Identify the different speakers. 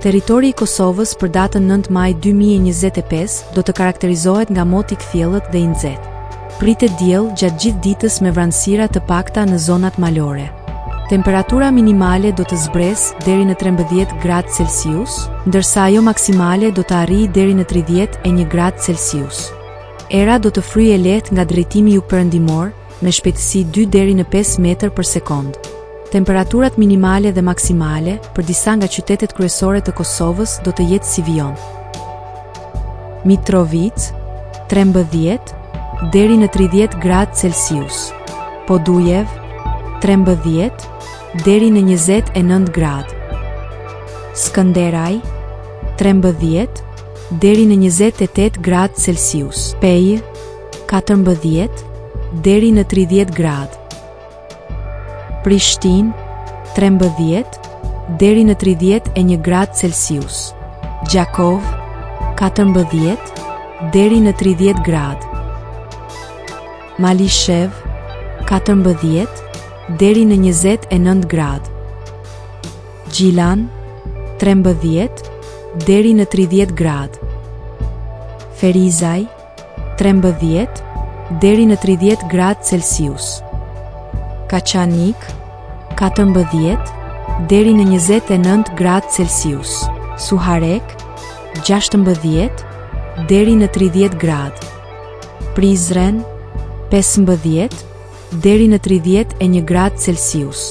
Speaker 1: Territori i Kosovës për datën 9 maj 2025 do të karakterizohet nga moti i kthjellët dhe i nxehtë. Pritet diell gjatë gjithë ditës me vranësira të pakta në zonat malore. Temperatura minimale do të zbresë deri në 13 gradë Celsius, ndërsa ajo maksimale do të arrijë deri në 31 gradë Celsius. Era do të fryjë lehtë nga drejtimi jugperëndimor me shpejtësi 2 deri në 5 metër për sekond. Temperaturat minimale dhe maksimale për disa nga qytetet kryesore të Kosovës do të jetë si vijon: Mitrovica 13 deri në 30 gradë Celsius, Podujev 13 deri në 29 gradë, Skënderaj 13 deri në 28 gradë Celsius, Pejë 14 deri në 30 gradë, Prishtinë 13 deri në 31 gradë Celsius, Gjakov 14 deri në 30 gradë, Malishev 14 deri në 29 gradë, Gjilan 13 deri në 30 gradë, Ferizaj 13 deri në 30 gradë Celsius, Kaçanik 14 deri në 29 gradë Celsius, Suharek 16 deri në 30 gradë, Prizren 15 deri në 31 gradë Celsius.